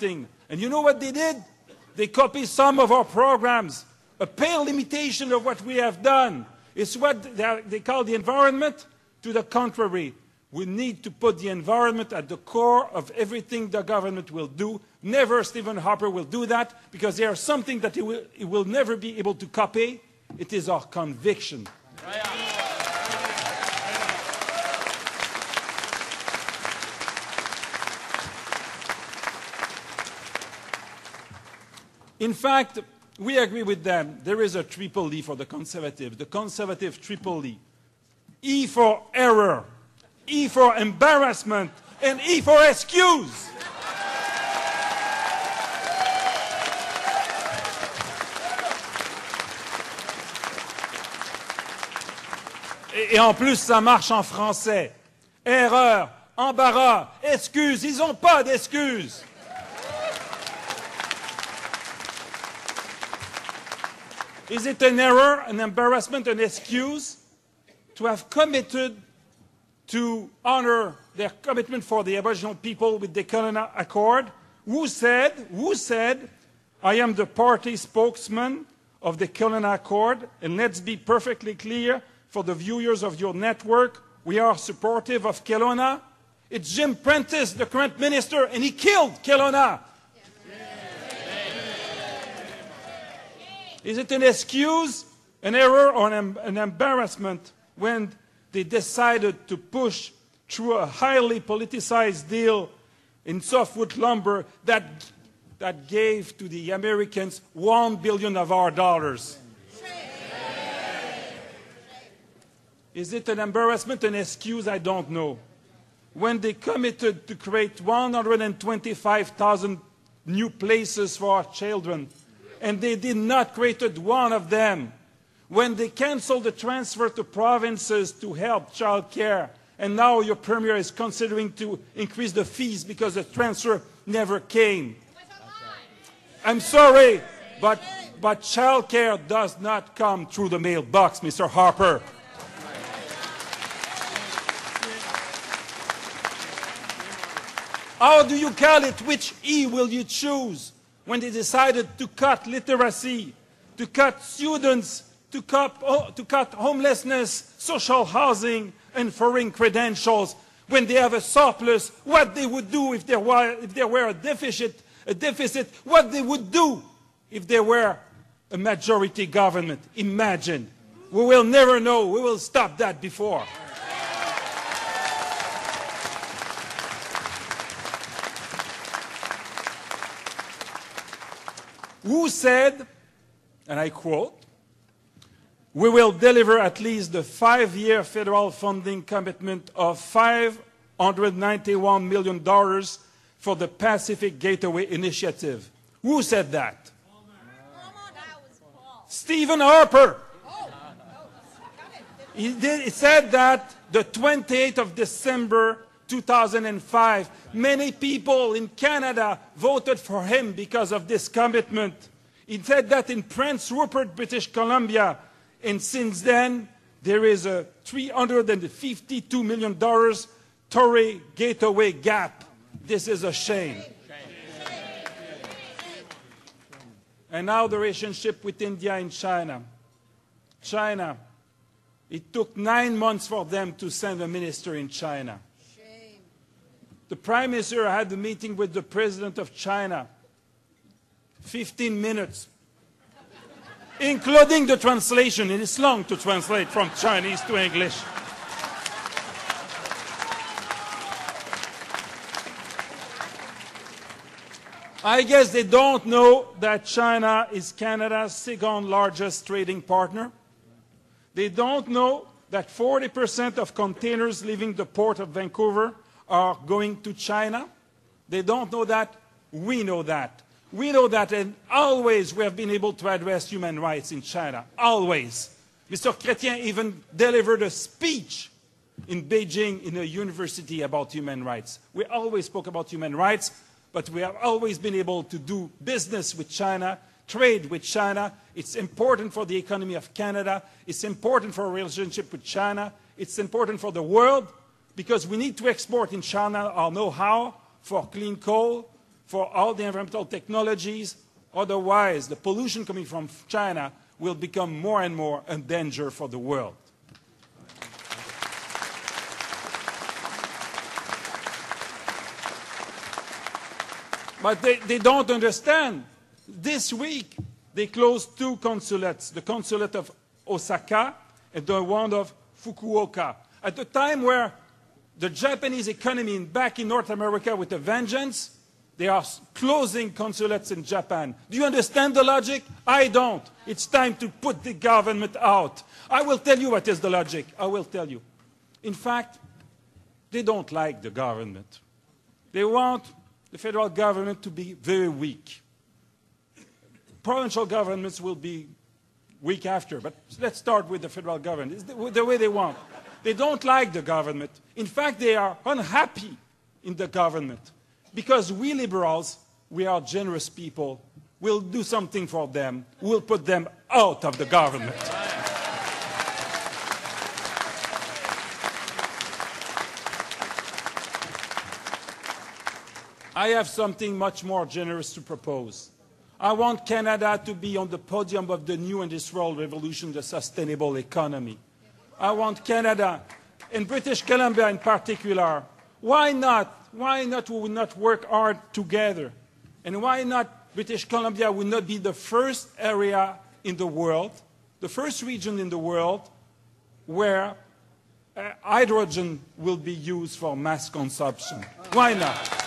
thing. And you know what they did? They copied some of our programs, a pale imitation of what we have done. It's what they call the environment. To the contrary, we need to put the environment at the core of everything the government will do. Never Stephen Harper will do that, because there is something that he will never be able to copy. It is our conviction. In fact, we agree with them. There is a triple E for the Conservatives, the Conservative triple E. E for error, E for embarrassment, and E for excuse. Et en plus, ça marche en français. Erreur, embarras, excuse. Ils n'ont pas d'excuses. Is it an error, an embarrassment, an excuse to have committed to honor their commitment for the Aboriginal people with the Kelowna Accord? Who said, I am the party spokesman of the Kelowna Accord, and let's be perfectly clear for the viewers of your network, we are supportive of Kelowna. It's Jim Prentice, the current minister, and he killed Kelowna. Is it an excuse, an error, or an embarrassment when they decided to push through a highly politicized deal in softwood lumber that gave to the Americans $1 billion of our dollars? Is it an embarrassment, an excuse? I don't know. When they committed to create 125,000 new places for our children, and they did not create one of them. When they canceled the transfer to provinces to help child care, and now your Premier is considering to increase the fees because the transfer never came. I'm sorry, but child care does not come through the mailbox, Mr. Harper. How do you call it? Which E will you choose? When they decided to cut literacy, to cut students, to cut homelessness, social housing, and foreign credentials, when they have a surplus, what they would do if there were a deficit, what they would do if there were a majority government. Imagine. We will never know. We will stop that before. Who said, and I quote, we will deliver at least the 5-year federal funding commitment of $591 million for the Pacific Gateway Initiative. Who said that? Stephen Harper. He said that the 28th of December 2005. Many people in Canada voted for him because of this commitment. He said that in Prince Rupert, British Columbia, and since then there is a $352 million Torrey Gateway gap. This is a shame. And now the relationship with India and China. China, it took 9 months for them to send a minister in China. The Prime Minister had a meeting with the President of China. 15 minutes. Including the translation. It is long to translate from Chinese to English. I guess they don't know that China is Canada's second largest trading partner. They don't know that 40% of containers leaving the port of Vancouver are going to China. They don't know that. We know that. We know that, and always we have been able to address human rights in China. Always. Mr. Chrétien even delivered a speech in Beijing in a university about human rights. We always spoke about human rights, but we have always been able to do business with China, trade with China. It's important for the economy of Canada. It's important for our relationship with China. It's important for the world, because we need to export in China our know-how for clean coal, for all the environmental technologies. Otherwise, the pollution coming from China will become more and more a danger for the world. But they don't understand. This week, they closed 2 consulates, the consulate of Osaka and the one of Fukuoka. At the time where the Japanese economy is back in North America with a vengeance, they are closing consulates in Japan. Do you understand the logic? I don't. It's time to put the government out. I will tell you what is the logic. I will tell you. In fact, they don't like the government. They want the federal government to be very weak. Provincial governments will be weak after, but let's start with the federal government. It's the way they want. They don't like the government. In fact, they are unhappy in the government because we liberals, we are generous people. We'll do something for them. We'll put them out of the government. I have something much more generous to propose. I want Canada to be on the podium of the new industrial revolution, the sustainable economy. I want Canada, and British Columbia in particular. Why not? Why not we would not work hard together? And why not British Columbia would not be the first area in the world, the first region in the world where hydrogen will be used for mass consumption? Why not?